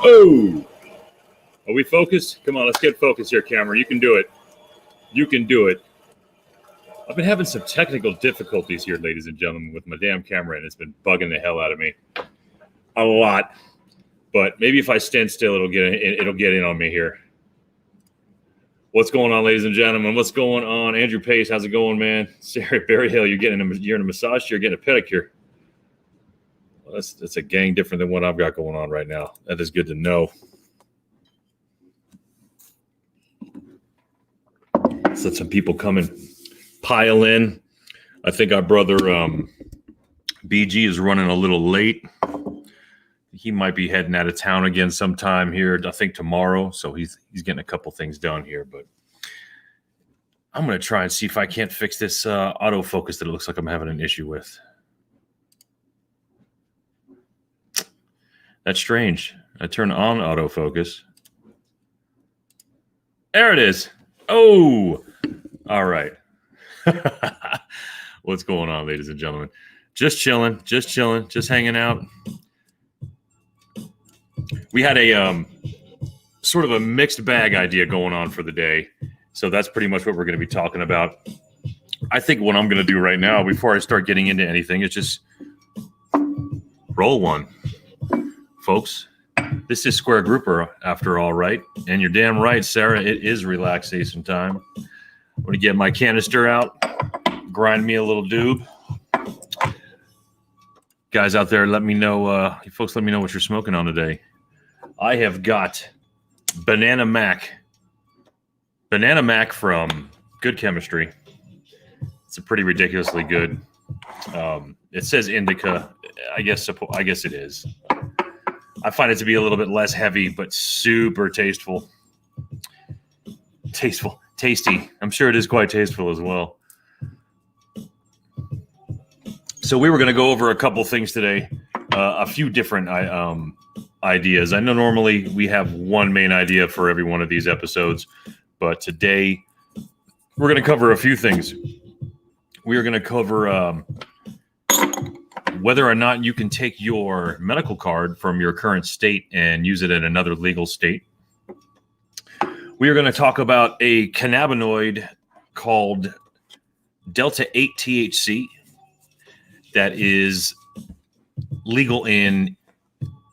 Oh, are we focused? Come on, let's get focused here, camera. You can do it. You can do it. I've been having some technical difficulties here, ladies and gentlemen, with my damn camera, and it's been bugging the hell out of me a lot. But maybe if I stand still, it'll get in on me here. What's going on, ladies and gentlemen? What's going on? Andrew Pace, how's it going, man? Sarah Berryhill, you're in a massage, you're getting a pedicure. Well, that's a gang different than what I've got going on right now. That is good to know. Let's let some people come and pile in. I think our brother BG is running a little late. He might be heading out of town again sometime here, I think tomorrow. So he's getting a couple things done here. But I'm going to try and see if I can't fix this autofocus that it looks like I'm having an issue with. That's strange. I turn on autofocus. There it is. Oh, all right. What's going on, ladies and gentlemen? Just chilling, just hanging out. We had a sort of a mixed bag idea going on for the day. So that's pretty much what we're going to be talking about. I think what I'm going to do right now, before I start getting into anything, is just roll one. Folks, this is Square Grouper after all, right? And you're damn right, Sarah, it is relaxation time. I'm going to get my canister out, grind me a little doob. Guys out there, let me know, folks, let me know what you're smoking on today. I have got Banana Mac. Banana Mac from Good Chemistry. It's a pretty ridiculously good. It says indica. I guess it is. I find it to be a little bit less heavy, but super tasteful. Tasty. I'm sure it is quite tasteful as well. So we were going to go over a couple things today, a few different ideas. I know normally we have one main idea for every one of these episodes, but today we're going to cover a few things. We are going to cover whether or not you can take your medical card from your current state and use it in another legal state. We are going to talk about a cannabinoid called Delta 8 THC that is legal in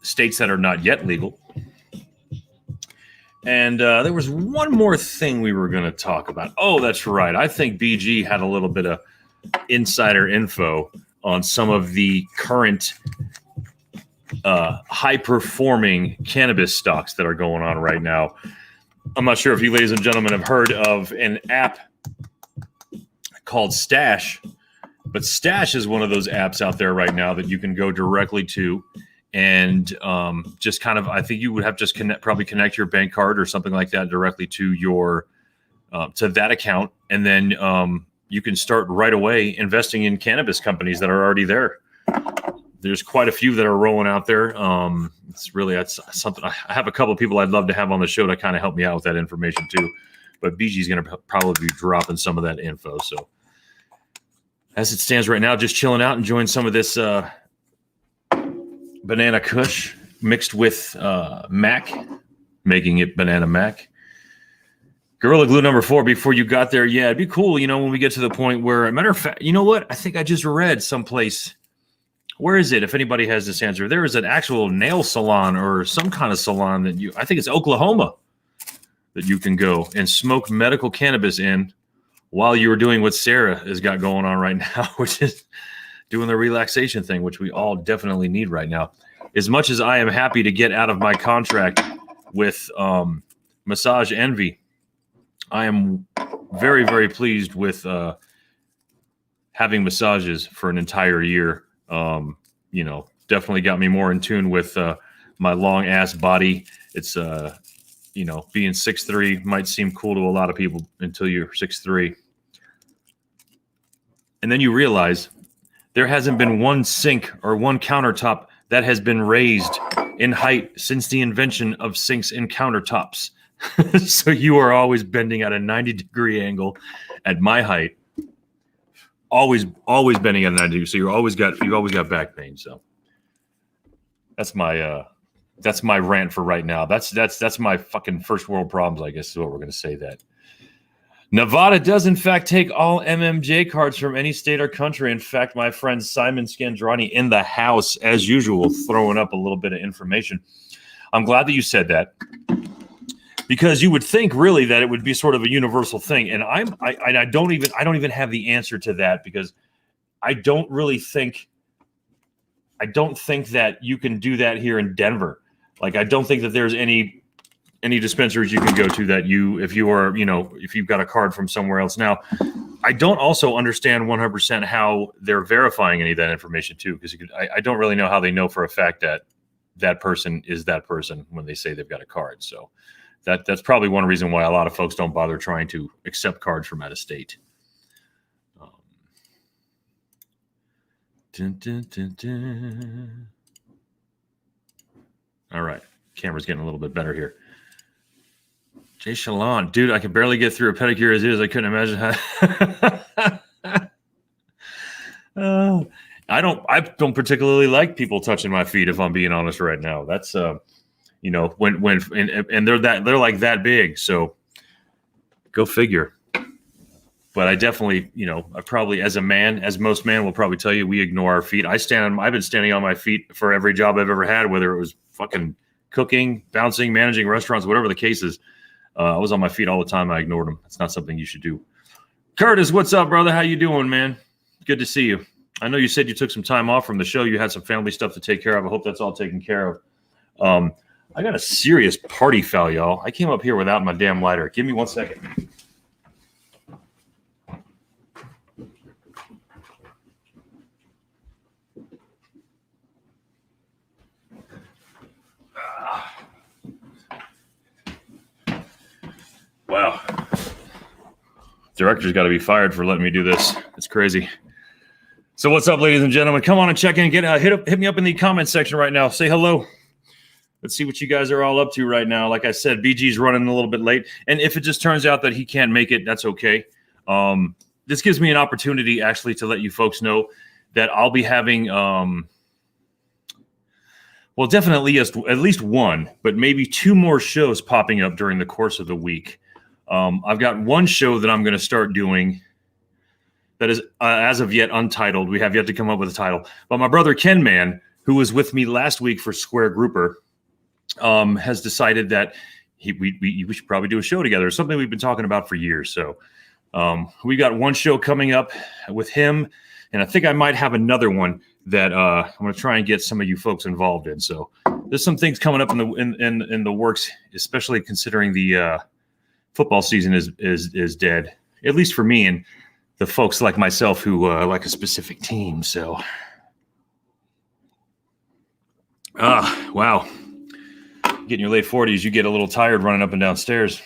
states that are not yet legal. And there was one more thing we were going to talk about. Oh, that's right. I think BG had a little bit of insider info on some of the current high-performing cannabis stocks that are going on right now. I'm not sure if you ladies and gentlemen have heard of an app called Stash, but Stash is one of those apps out there right now that you can go directly to and just kind of, I think you would have just probably connect your bank card or something like that directly to your to that account, and then you can start right away investing in cannabis companies that are already there. There's quite a few that are rolling out there. That's something. I have a couple of people I'd love to have on the show to kind of help me out with that information too. But BG's going to probably be dropping some of that info. So as it stands right now, just chilling out, enjoying some of this banana kush mixed with mac, making it banana mac. Gorilla Glue number 4, before you got there, yeah, it'd be cool, when we get to the point where, matter of fact, you know what? I think I just read someplace. Where is it? If anybody has this answer, there is an actual nail salon or some kind of salon that I think it's Oklahoma, that you can go and smoke medical cannabis in while you were doing what Sarah has got going on right now, which is doing the relaxation thing, which we all definitely need right now. As much as I am happy to get out of my contract with Massage Envy, I am very, very pleased with having massages for an entire year. Definitely got me more in tune with my long ass body. It's, being 6'3" might seem cool to a lot of people until you're 6'3". And then you realize there hasn't been one sink or one countertop that has been raised in height since the invention of sinks and countertops. So you are always bending at a 90-degree angle at my height. Always bending at a 90 degree. So you've always got back pain. So that's my rant for right now. That's my fucking first world problems, I guess is what we're going to say that. Nevada does, in fact, take all MMJ cards from any state or country. In fact, my friend Simon Scandrani in the house, as usual, throwing up a little bit of information. I'm glad that you said that, because you would think really that it would be sort of a universal thing. And I don't even have the answer to that, because I don't think that you can do that here in Denver. Like, I don't think that there's any dispensaries you can go to that if you've got a card from somewhere else. Now, I don't also understand 100% how they're verifying any of that information too, because I don't really know how they know for a fact that that person is that person when they say they've got a card. So that's probably one reason why a lot of folks don't bother trying to accept cards from out of state. All right. Camera's getting a little bit better here. Jay Shalon, dude, I can barely get through a pedicure as is. I couldn't imagine how. I don't particularly like people touching my feet, if I'm being honest right now. That's when they're like that big. So go figure. But I definitely, I probably, as most men will probably tell you, we ignore our feet. I've been standing on my feet for every job I've ever had, whether it was fucking cooking, bouncing, managing restaurants, whatever the case is. I was on my feet all the time. I ignored them. It's not something you should do. Curtis, what's up, brother? How you doing, man? Good to see you. I know you said you took some time off from the show. You had some family stuff to take care of. I hope that's all taken care of. I got a serious party foul, y'all. I came up here without my damn lighter. Give me 1 second. Wow. Director's got to be fired for letting me do this. It's crazy. So what's up, ladies and gentlemen? Come on and check in. Hit me up in the comment section right now. Say hello. Let's see what you guys are all up to right now. Like I said, BG's running a little bit late. And if it just turns out that he can't make it, that's okay. This gives me an opportunity, actually, to let you folks know that I'll be having, definitely at least one, but maybe two more shows popping up during the course of the week. I've got one show that I'm going to start doing that is as of yet untitled. We have yet to come up with a title. But my brother Ken Man, who was with me last week for Square Grouper, has decided that we should probably do a show together. It's something we've been talking about for years. So we got one show coming up with him, and I think I might have another one that I'm going to try and get some of you folks involved in. So there's some things coming up in the works, especially considering the football season is dead, at least for me and the folks like myself who like a specific team. So, wow. Getting your late 40s, you get a little tired running up and down stairs.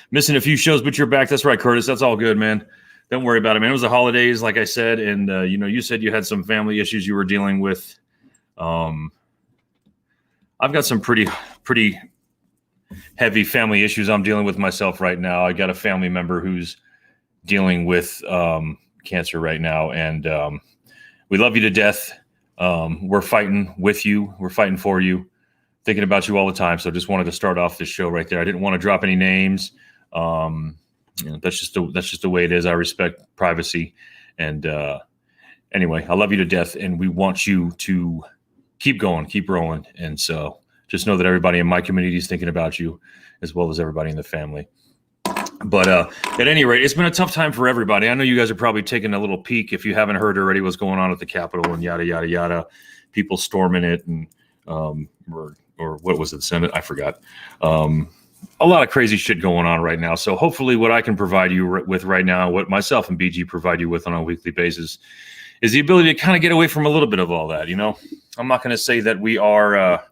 Missing a few shows, but you're back. That's right, Curtis. That's all good, man. Don't worry about it, man. It was the holidays, like I said, and you said you had some family issues you were dealing with. I've got some pretty heavy family issues I'm dealing with myself right now. I got a family member who's dealing with cancer right now, and we love you to death. We're fighting with you. We're fighting for you. Thinking about you all the time. So just wanted to start off this show right there. I didn't want to drop any names. That's just the way it is. I respect privacy. And anyway, I love you to death, and we want you to keep going, keep rolling. And so just know that everybody in my community is thinking about you, as well as everybody in the family. But at any rate, it's been a tough time for everybody. I know you guys are probably taking a little peek, if you haven't heard already, what's going on at the Capitol and yada, yada, yada. People storming it and or what was it, the Senate? I forgot. A lot of crazy shit going on right now. So hopefully what I can provide you with right now, what myself and BG provide you with on a weekly basis, is the ability to kind of get away from a little bit of all that. I'm not going to say that we are,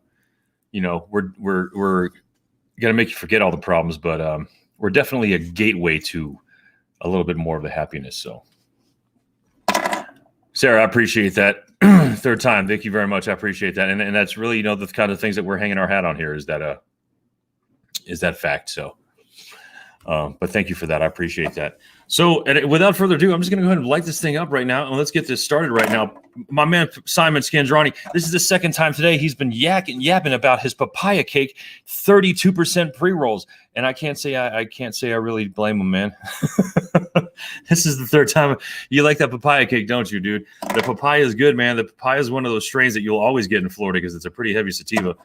we're going to make you forget all the problems, but we're definitely a gateway to a little bit more of the happiness. So, Sarah, I appreciate that. Third time. Thank you very much. I appreciate that. And that's really, the kind of things that we're hanging our hat on here is that fact. So, but thank you for that. I appreciate that. So without further ado, I'm just going to go ahead and light this thing up right now. And let's get this started right now. My man, Simon Scandrani, this is the second time today he's been yapping about his papaya cake, 32% pre-rolls. And I can't say I really blame him, man. This is the third time. You like that papaya cake, don't you, dude? The papaya is good, man. The papaya is one of those strains that you'll always get in Florida because it's a pretty heavy sativa.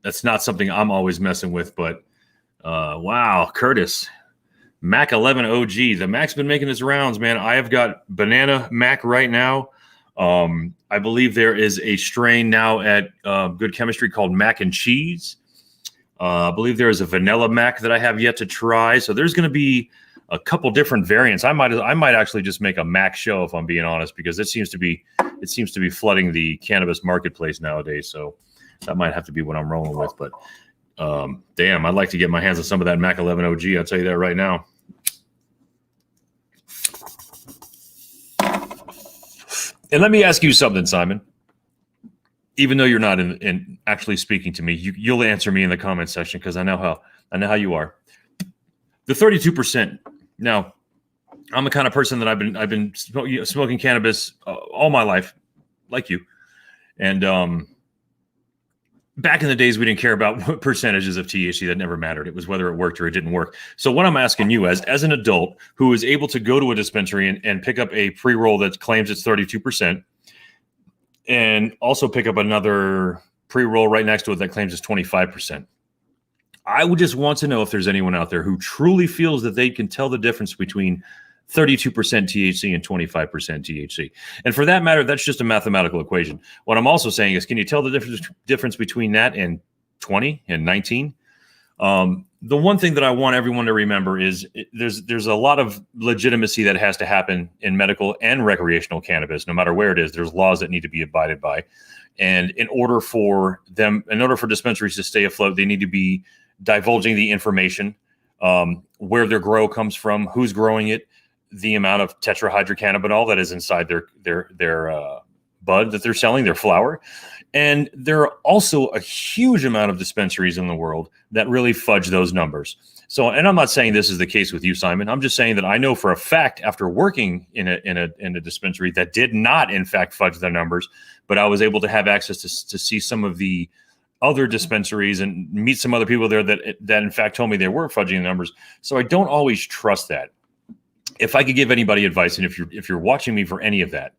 That's not something I'm always messing with, but wow, Curtis. Mac 11 OG. The Mac's been making its rounds, man. I have got banana Mac right now. I believe there is a strain now at Good Chemistry called Mac and Cheese. I believe there is a vanilla Mac that I have yet to try. So there's going to be a couple different variants. I might actually just make a Mac show, if I'm being honest, because it seems to be flooding the cannabis marketplace nowadays. So that might have to be what I'm rolling with. But damn, I'd like to get my hands on some of that Mac 11 OG. I'll tell you that right now. And let me ask you something, Simon. Even though you're not in actually speaking to me, you'll answer me in the comment section because I know how you are. The 32%. Now, I'm the kind of person that I've been smoking cannabis all my life, like you, and back in the days, we didn't care about what percentages of THC. That never mattered. It was whether it worked or it didn't work. So what I'm asking you as an adult who is able to go to a dispensary and pick up a pre-roll that claims it's 32% and also pick up another pre-roll right next to it that claims it's 25%. I would just want to know if there's anyone out there who truly feels that they can tell the difference between 32% THC and 25% THC. And for that matter, that's just a mathematical equation. What I'm also saying is, can you tell the difference between that and 20 and 19? The one thing that I want everyone to remember is there's a lot of legitimacy that has to happen in medical and recreational cannabis, no matter where it is. There's laws that need to be abided by. And in order for dispensaries to stay afloat, they need to be divulging the information, where their grow comes from, who's growing it, the amount of tetrahydrocannabinol that is inside their bud that they're selling, their flower. And there are also a huge amount of dispensaries in the world that really fudge those numbers. So, and I'm not saying this is the case with you, Simon. I'm just saying that I know for a fact, after working in a dispensary that did not, in fact, fudge the numbers, but I was able to have access to see some of the other dispensaries and meet some other people there that in fact told me they were fudging the numbers. So I don't always trust that. if I could give anybody advice, and if you're watching me for any of that,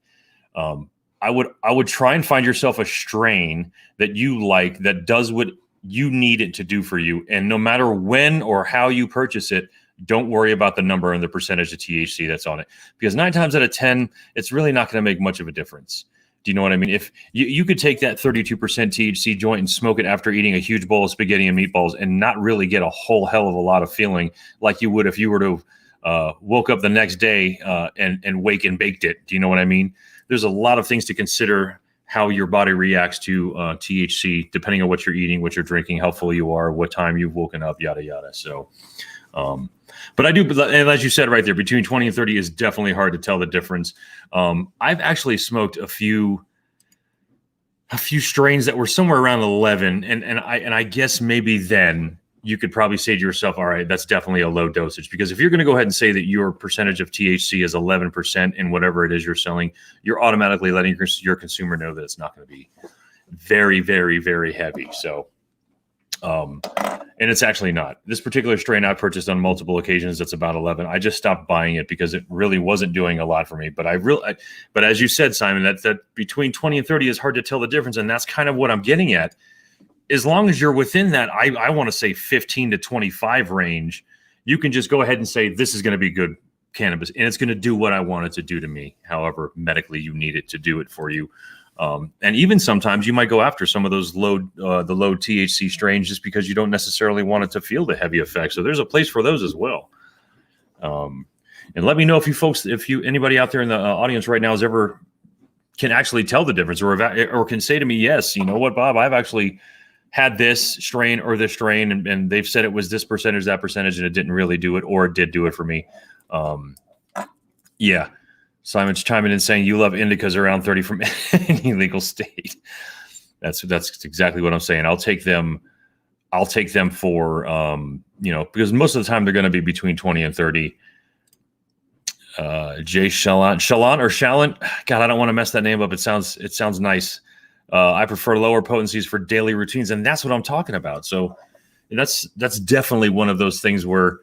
I would try and find yourself a strain that you like, that does what you need it to do for you. And no matter when or how you purchase it, don't worry about the number and the percentage of THC that's on it, because 9 times out of 10, it's really not going to make much of a difference. Do you know what I mean? If you could take that 32% THC joint and smoke it after eating a huge bowl of spaghetti and meatballs and not really get a whole hell of a lot of feeling like you would if you were to woke up the next day and wake and baked it. Do you know what I mean? There's a lot of things to consider how your body reacts to THC, depending on what you're eating, what you're drinking, how full you are, what time you've woken up, yada, yada. So, but I do, and as you said right there, between 20 and 30 is definitely hard to tell the difference. I've actually smoked a few strains that were somewhere around 11, and I guess maybe then you could probably say to yourself, all right, that's definitely a low dosage, because if you're going to go ahead and say that your percentage of THC is 11% in whatever it is you're selling, you're automatically letting your consumer know that it's not going to be very, very, very heavy. So, and it's actually not. This particular strain I purchased on multiple occasions, that's about 11. I just stopped buying it because it really wasn't doing a lot for me. But but as you said, Simon, that between 20 and 30 is hard to tell the difference, and that's kind of what I'm getting at. As long as you're within that, I want to say 15 to 25 range, you can just go ahead and say, this is going to be good cannabis, and it's going to do what I want it to do to me, however medically you need it to do it for you. And even sometimes you might go after some of those low THC strains just because you don't necessarily want it to feel the heavy effect. So there's a place for those as well. And let me know if anybody out there in the audience right now can actually tell the difference, or can say to me, yes, you know what, Bob, I've actually had this strain or this strain, and they've said it was this percentage, that percentage, and it didn't really do it, or it did do it for me. Yeah. Simon's chiming in saying you love indicas around 30 from any legal state. That's exactly what I'm saying. I'll take them for, because most of the time they're going to be between 20 and 30. Jay Shallant or Shallant. God, I don't want to mess that name up. It sounds nice. I prefer lower potencies for daily routines, and that's what I'm talking about. So that's definitely one of those things where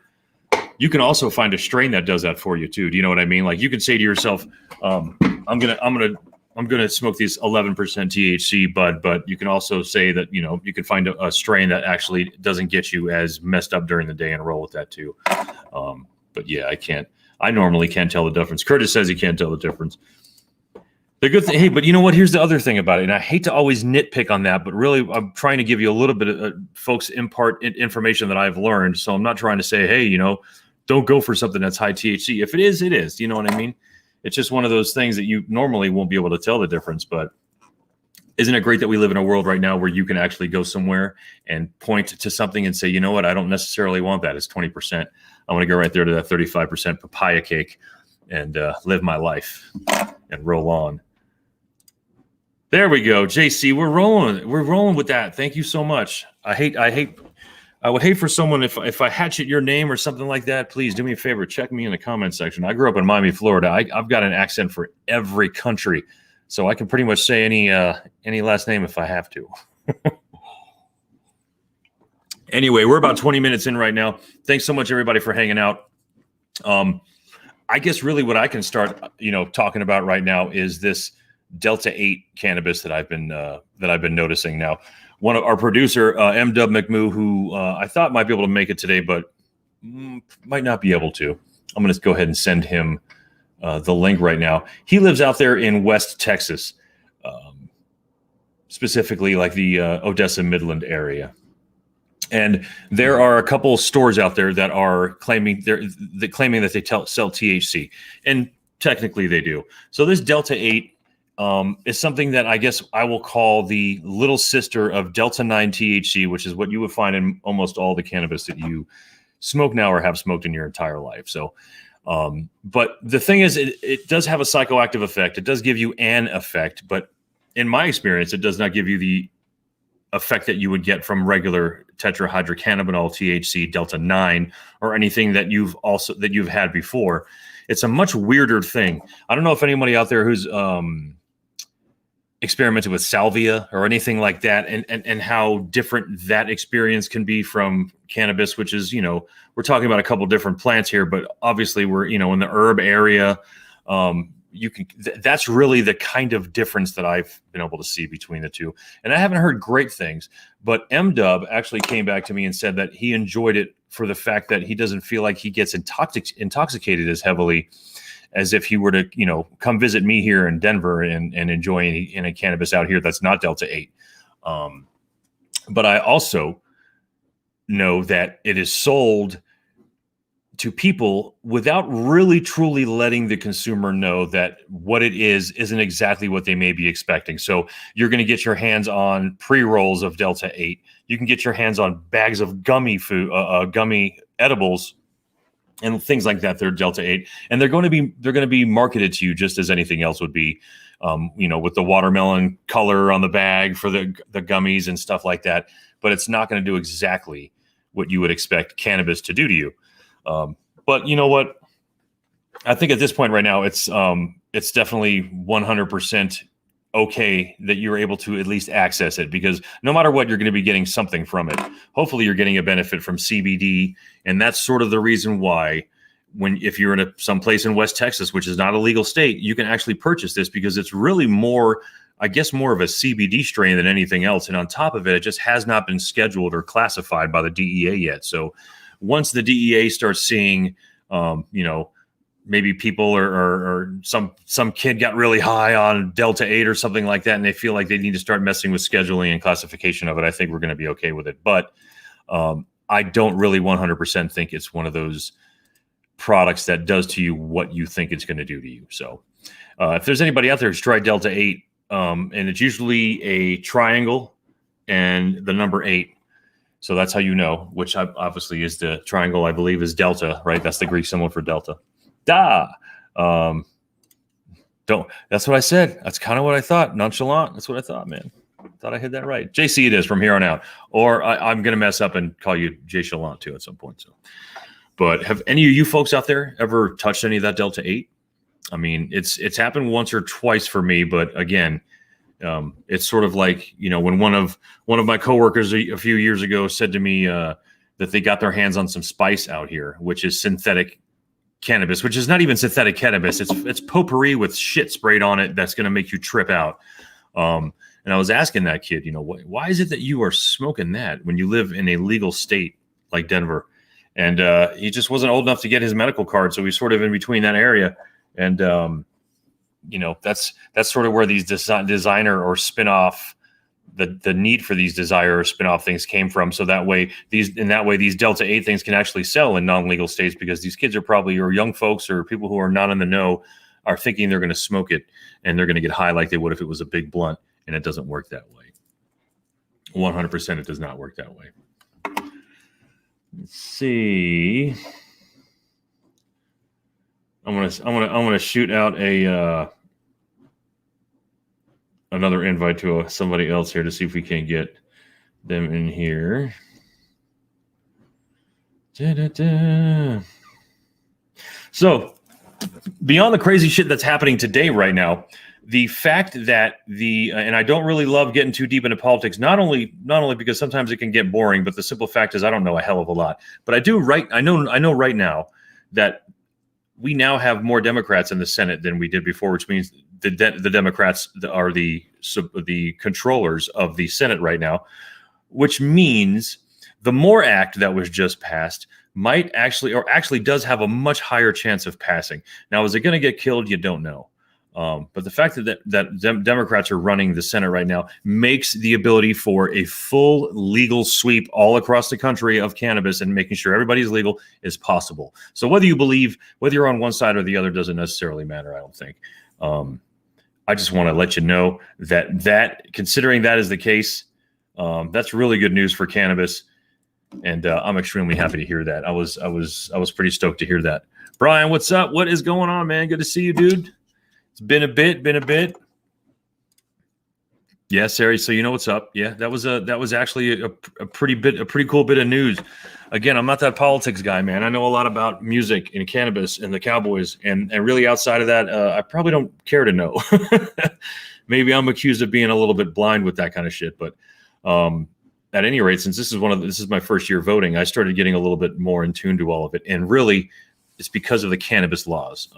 you can also find a strain that does that for you too. Do you know what I mean? Like, you can say to yourself, I'm gonna smoke these 11% THC bud, but you can also say that, you can find a strain that actually doesn't get you as messed up during the day and roll with that too. But yeah, I normally can't tell the difference. Curtis says he can't tell the difference. The good thing, hey, but you know what? Here's the other thing about it, and I hate to always nitpick on that, but really, I'm trying to give you a little bit of folks impart information that I've learned. So I'm not trying to say, hey, don't go for something that's high THC. If it is, it is. You know what I mean? It's just one of those things that you normally won't be able to tell the difference. But isn't it great that we live in a world right now where you can actually go somewhere and point to something and say, you know what? I don't necessarily want that. It's 20%. I want to go right there to that 35% papaya cake and live my life and roll on. There we go, JC. We're rolling with that. Thank you so much. I would hate for someone, if I hatchet your name or something like that, please do me a favor. Check me in the comment section. I grew up in Miami, Florida. I've got an accent for every country, so I can pretty much say any last name if I have to. Anyway, we're about 20 minutes in right now. Thanks so much, everybody, for hanging out. I guess really what I can start, talking about right now is this Delta 8 cannabis that I've been noticing now. One of our producer, M. Dub McMoo, who I thought might be able to make it today, but might not be able to. I'm going to go ahead and send him the link right now. He lives out there in West Texas, specifically like the Odessa Midland area. And there are a couple stores out there that are claiming that they sell THC, and technically they do. So this Delta 8 is something that I guess I will call the little sister of Delta 9 THC, which is what you would find in almost all the cannabis that you smoke now or have smoked in your entire life. So, but the thing is, it does have a psychoactive effect. It does give you an effect, but in my experience, it does not give you the effect that you would get from regular tetrahydrocannabinol THC Delta 9 or anything that you've had before. It's a much weirder thing. I don't know if anybody out there who's experimented with salvia or anything like that, and how different that experience can be from cannabis, which is, we're talking about a couple different plants here, but obviously we're, in the herb area. That's really the kind of difference that I've been able to see between the two. And I haven't heard great things, but M-Dub actually came back to me and said that he enjoyed it for the fact that he doesn't feel like he gets intoxicated as heavily as if he were to, come visit me here in Denver and enjoy any cannabis out here that's not Delta 8. But I also know that it is sold to people without really truly letting the consumer know that what it isn't exactly what they may be expecting. So you're going to get your hands on pre-rolls of Delta 8. You can get your hands on bags of gummy edibles and things like that. They're Delta 8, and they're going to be marketed to you just as anything else would be, with the watermelon color on the bag for the gummies and stuff like that. But it's not going to do exactly what you would expect cannabis to do to you. But you know what? I think at this point right now, it's definitely 100% okay that you're able to at least access it, because no matter what, you're going to be getting something from it. Hopefully you're getting a benefit from CBD. And that's sort of the reason why if you're in some place in West Texas, which is not a legal state, you can actually purchase this, because it's really more of a CBD strain than anything else. And on top of it, it just has not been scheduled or classified by the DEA yet. So once the DEA starts seeing, maybe people or some kid got really high on Delta 8 or something like that, and they feel like they need to start messing with scheduling and classification of it, I think we're going to be okay with it. But I don't really 100% think it's one of those products that does to you what you think it's going to do to you. So if there's anybody out there who's tried Delta 8, and it's usually a triangle and the number 8. So that's how you know, which obviously is the triangle, I believe, is Delta, right? That's the Greek symbol for Delta. That's what I said. That's kind of what I thought. Nonchalant. That's what I thought, man. Thought I had that right. JC it is from here on out. Or I'm going to mess up and call you Jay Chalant too at some point. So, but have any of you folks out there ever touched any of that Delta 8? I mean, it's happened once or twice for me, but again, it's sort of like, when one of my coworkers a few years ago said to me that they got their hands on some spice out here, which is synthetic cannabis, which is not even synthetic cannabis. It's potpourri with shit sprayed on it that's going to make you trip out. And I was asking that kid, why is it that you are smoking that when you live in a legal state like Denver? And he just wasn't old enough to get his medical card, so he's sort of in between that area. And that's sort of where these designer or spin-off, the need for these desire or spin-off things came from. So that way these Delta 8 things can actually sell in non-legal states, because these kids are probably, or young folks or people who are not in the know, are thinking they're going to smoke it and they're going to get high like they would if it was a big blunt. And it doesn't work that way. 100% it does not work that way. Let's see. I'm gonna shoot out another invite to somebody else here to see if we can get them in here. So, beyond the crazy shit that's happening today right now, the fact that and I don't really love getting too deep into politics, not only because sometimes it can get boring, but the simple fact is I don't know a hell of a lot. But I know right now that we now have more Democrats in the Senate than we did before, which means the Democrats are the controllers of the Senate right now, which means the MORE Act that was just passed might actually does have a much higher chance of passing. Now, is it going to get killed? You don't know. But the fact that Democrats are running the Senate right now makes the ability for a full legal sweep all across the country of cannabis and making sure everybody's legal is possible. So whether you're on one side or the other doesn't necessarily matter, I don't think. I just want to let you know that considering that is the case, that's really good news for cannabis. And I'm extremely happy to hear that. I was pretty stoked to hear that. Brian, what's up? What is going on, man? Good to see you, dude. It's been a bit. Yeah, Sari. So you know what's up? Yeah, that was actually a pretty cool bit of news. Again, I'm not that politics guy, man. I know a lot about music and cannabis and the Cowboys, and really outside of that, I probably don't care to know. Maybe I'm accused of being a little bit blind with that kind of shit, but at any rate, since this is my first year voting, I started getting a little bit more in tune to all of it, and really, it's because of the cannabis laws,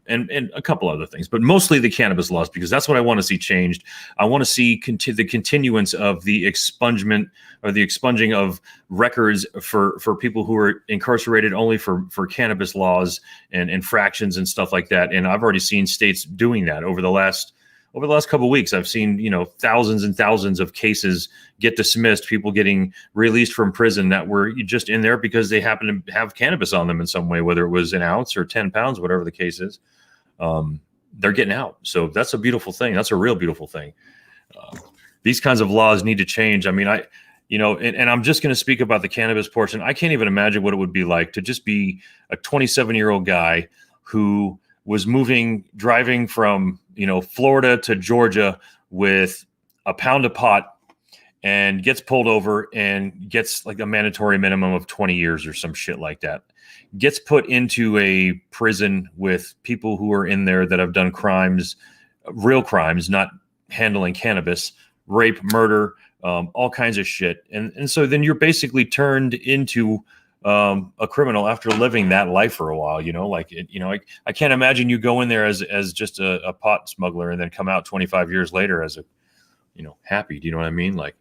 and a couple other things, but mostly the cannabis laws, because that's what I want to see changed. I want to see the continuance of the expungement or the expunging of records for people who are incarcerated only for cannabis laws and infractions and stuff like that. And I've already seen states doing that over the last couple of weeks. I've seen, thousands and thousands of cases get dismissed, people getting released from prison that were just in there because they happen to have cannabis on them in some way, whether it was an ounce or 10 pounds, whatever the case is. They're getting out. So that's a beautiful thing. That's a real beautiful thing. These kinds of laws need to change. I mean, and I'm just going to speak about the cannabis portion. I can't even imagine what it would be like to just be a 27-year-old guy who was driving from, Florida to Georgia with a pound of pot and gets pulled over and gets like a mandatory minimum of 20 years or some shit like that. Gets put into a prison with people who are in there that have done crimes, real crimes, not handling cannabis, rape, murder, all kinds of shit. And so then you're basically turned into a criminal after living that life for a while, I can't imagine you go in there as just a pot smuggler and then come out 25 years later as happy. Do you know what I mean? Like,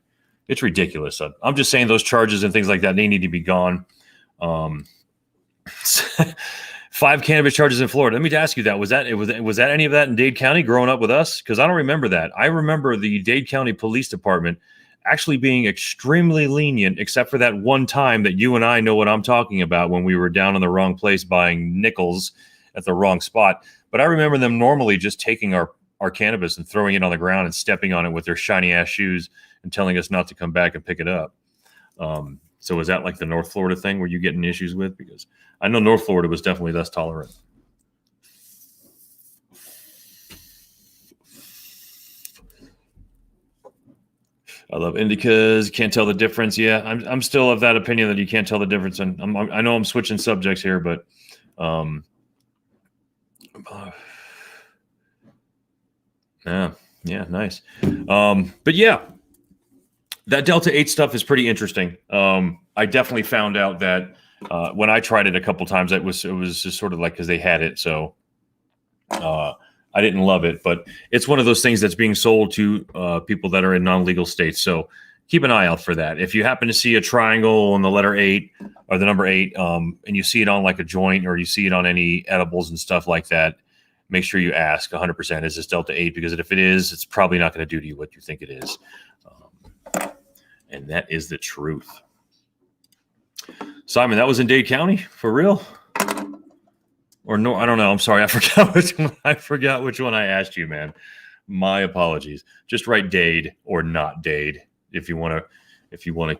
it's ridiculous. I'm just saying those charges and things like that, they need to be gone. 5 cannabis charges in Florida. Let me ask you that. Was that any of that in Dade County growing up with us? Because I don't remember that. I remember the Dade County Police Department actually being extremely lenient, except for that one time that you and I know what I'm talking about, when we were down in the wrong place buying nickels at the wrong spot. But I remember them normally just taking our cannabis and throwing it on the ground and stepping on it with their shiny ass shoes and telling us not to come back and pick it up. So is that like the North Florida thing where you getting issues with? Because I know North Florida was definitely less tolerant. I love indicas. Can't tell the difference. Yeah, I'm still of that opinion that you can't tell the difference. And I know I'm switching subjects here, but yeah, nice. But yeah, that Delta 8 stuff is pretty interesting. I definitely found out that when I tried it a couple times, it was just sort of like because they had it, so I didn't love it, but it's one of those things that's being sold to people that are in non-legal states. So keep an eye out for that. If you happen to see a triangle on the letter 8 or the number 8, and you see it on like a joint or you see it on any edibles and stuff like that, make sure you ask 100%, is this Delta 8? Because if it is, it's probably not going to do to you what you think it is. And that is the truth. Simon, that was in Dade County? For real? Or no, I don't know. I'm sorry. I forgot which one I asked you, man. My apologies. Just write Dade or not Dade if you want to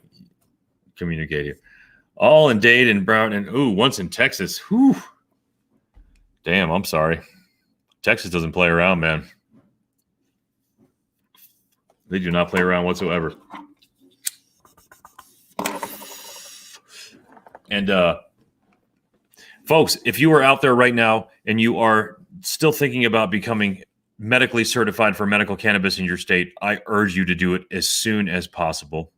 communicate here. All in Dade and Brown and once in Texas. Whew. Damn, I'm sorry. Texas doesn't play around, man. They do not play around whatsoever. And folks, if you are out there right now and you are still thinking about becoming medically certified for medical cannabis in your state, I urge you to do it as soon as possible.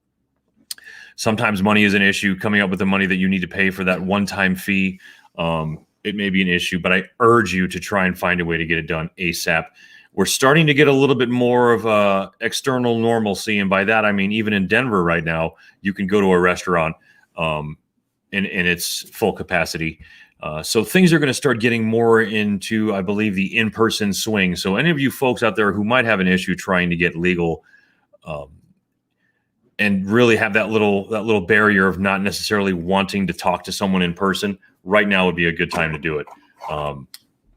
Sometimes money is an issue. Coming up with the money that you need to pay for that one-time fee, it may be an issue, but I urge you to try and find a way to get it done ASAP. We're starting to get a little bit more of external normalcy, and by that I mean even in Denver right now, you can go to a restaurant in its full capacity. So things are going to start getting more into, I believe, the in-person swing. So any of you folks out there who might have an issue trying to get legal and really have that little barrier of not necessarily wanting to talk to someone in person, right now would be a good time to do it.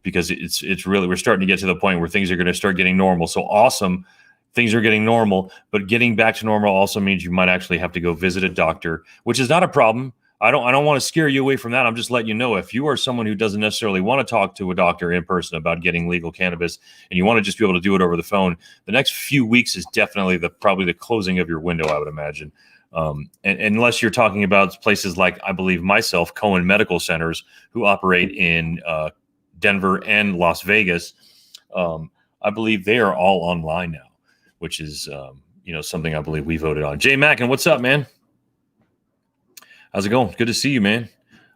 Because it's really, we're starting to get to the point where things are going to start getting normal. So awesome. Things are getting normal, but getting back to normal also means you might actually have to go visit a doctor, which is not a problem. I don't want to scare you away from that. I'm just letting you know, if you are someone who doesn't necessarily want to talk to a doctor in person about getting legal cannabis and you want to just be able to do it over the phone, the next few weeks is definitely probably the closing of your window, I would imagine. And unless you're talking about places like, I believe myself, Cohen Medical Centers, who operate in Denver and Las Vegas, I believe they are all online now, which is something I believe we voted on. Jay Mackin, what's up, man? How's it going? Good to see you, man.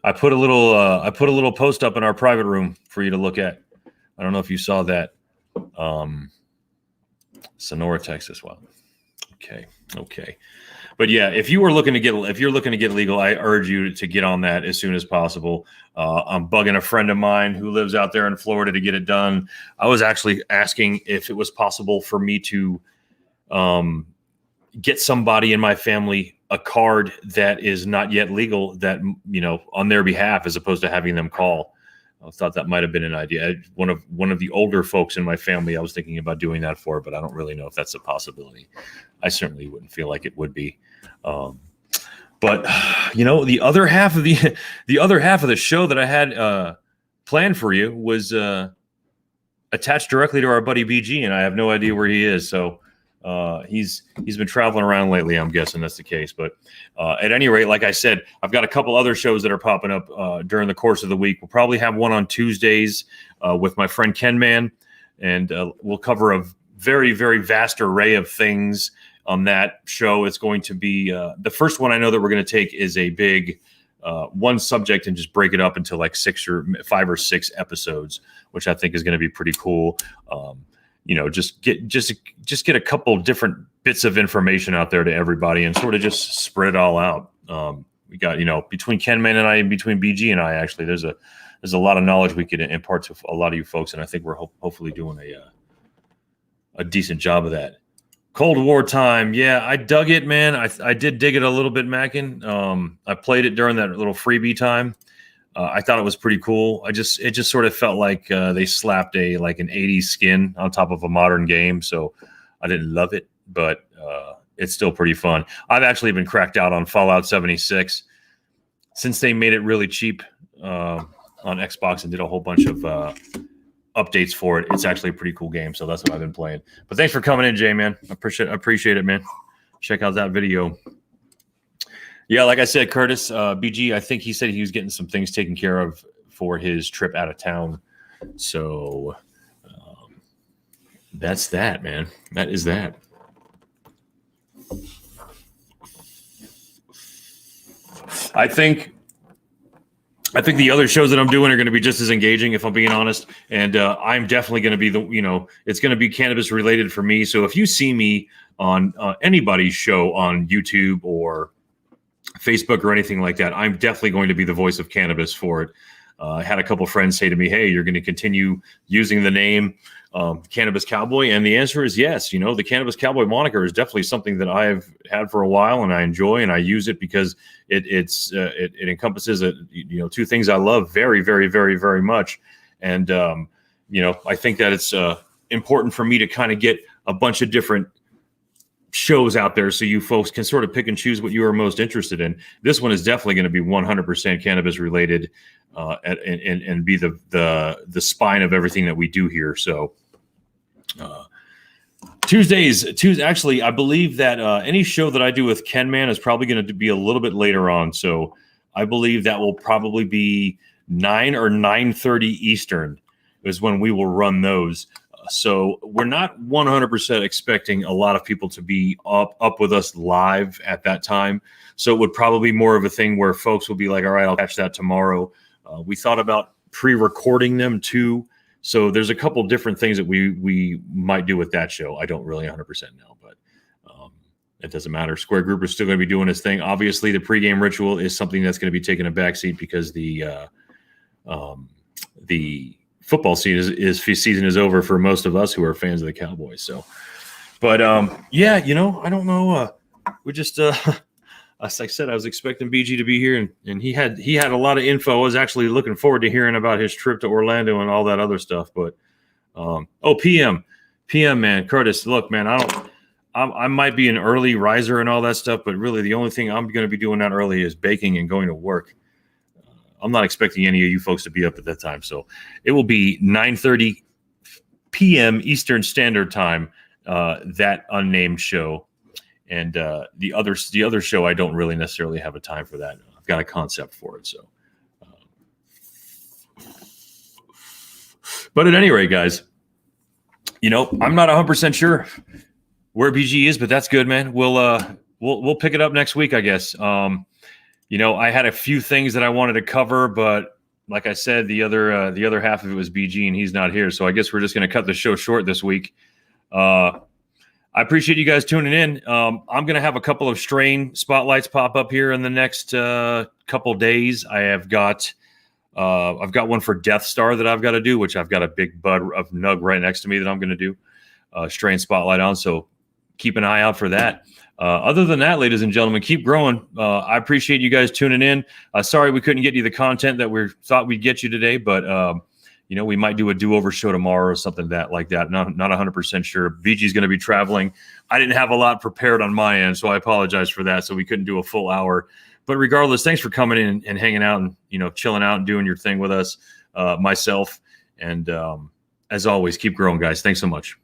I put a little post up in our private room for you to look at. I don't know if you saw that. Sonora, Texas. Wow. Okay. But yeah, if you're looking to get legal, I urge you to get on that as soon as possible. I'm bugging a friend of mine who lives out there in Florida to get it done. I was actually asking if it was possible for me to get somebody in my family a card that is not yet legal, that, on their behalf, as opposed to having them call. I thought that might have been an idea. One of the older folks in my family, I was thinking about doing that for, but I don't really know if that's a possibility. I certainly wouldn't feel like it would be. But the other half of the show that I had planned for you was attached directly to our buddy BG, and I have no idea where he is. So he's been traveling around lately. I'm guessing that's the case. But at any rate, like I said, I've got a couple other shows that are popping up during the course of the week. We'll probably have one on Tuesdays with my friend Ken Man, and we'll cover a very, very vast array of things on that show. It's going to be the first one I know that we're going to take is a big one subject and just break it up into like 5 or 6 episodes, which I think is going to be pretty cool. Just get a couple different bits of information out there to everybody and sort of just spread it all out. We got, between Ken Man and I, and between BG and I, actually, there's a lot of knowledge we could impart to a lot of you folks. And I think we're hopefully doing a decent job of that. Cold War time. Yeah, I dug it, man. I did dig it a little bit, Mackin. I played it during that little freebie time. I thought it was pretty cool. It just sort of felt like they slapped an 80s skin on top of a modern game. So I didn't love it, but it's still pretty fun. I've actually been cracked out on Fallout 76 since they made it really cheap on Xbox and did a whole bunch of updates for it. It's actually a pretty cool game. So that's what I've been playing. But thanks for coming in, Jay, man. I appreciate it, man. Check out that video. Yeah, like I said, Curtis, BG, I think he said he was getting some things taken care of for his trip out of town. So that's that, man. That is that. I think the other shows that I'm doing are going to be just as engaging, if I'm being honest. And I'm definitely going to be it's going to be cannabis related for me. So if you see me on anybody's show on YouTube or Facebook or anything like that, I'm definitely going to be the voice of cannabis for it. I had a couple friends say to me, hey, you're going to continue using the name Cannabis Cowboy? And the answer is yes. The Cannabis Cowboy moniker is definitely something that I've had for a while, and I enjoy, and I use it because it encompasses two things I love very, very, very, very much. And, I think that it's important for me to kind of get a bunch of different shows out there so you folks can sort of pick and choose what you are most interested in. This one is definitely going to be 100% cannabis related and be the spine of everything that we do here. So Tuesdays, actually, I believe that any show that I do with Ken Man is probably going to be a little bit later on. So I believe that will probably be 9 or 9:30 Eastern is when we will run those. So we're not 100% expecting a lot of people to be up with us live at that time. So it would probably be more of a thing where folks will be like, all right, I'll catch that tomorrow. We thought about pre-recording them too. So there's a couple different things that we might do with that show. I don't really 100% know, but it doesn't matter. Square Group is still going to be doing his thing. Obviously, the pregame ritual is something that's going to be taking a backseat because the football season is over for most of us who are fans of the Cowboys. So, but yeah, I don't know. We just as I said, I was expecting BG to be here, and he had a lot of info. I was actually looking forward to hearing about his trip to Orlando and all that other stuff. But PM man, Curtis, look, man, I might be an early riser and all that stuff, but really the only thing I'm going to be doing that early is baking and going to work. I'm not expecting any of you folks to be up at that time. So it will be 9:30 p.m. Eastern Standard Time, that unnamed show. And the other show, I don't really necessarily have a time for that. I've got a concept for it. So, but at any rate, guys, I'm not 100% sure where BG is, but that's good, man. We'll pick it up next week, I guess. I had a few things that I wanted to cover, but like I said, the other half of it was BG, and he's not here. So I guess we're just going to cut the show short this week. I appreciate you guys tuning in. I'm going to have a couple of strain spotlights pop up here in the next couple days. I've got one for Death Star that I've got to do, which I've got a big bud of Nug right next to me that I'm going to do strain spotlight on. So keep an eye out for that. Other than that, ladies and gentlemen, keep growing. I appreciate you guys tuning in. Sorry we couldn't get you the content that we thought we'd get you today, but we might do a do-over show tomorrow or something like that. Not 100% sure. VG's going to be traveling. I didn't have a lot prepared on my end, so I apologize for that. So we couldn't do a full hour. But regardless, thanks for coming in and hanging out and chilling out and doing your thing with us, myself. And as always, keep growing, guys. Thanks so much.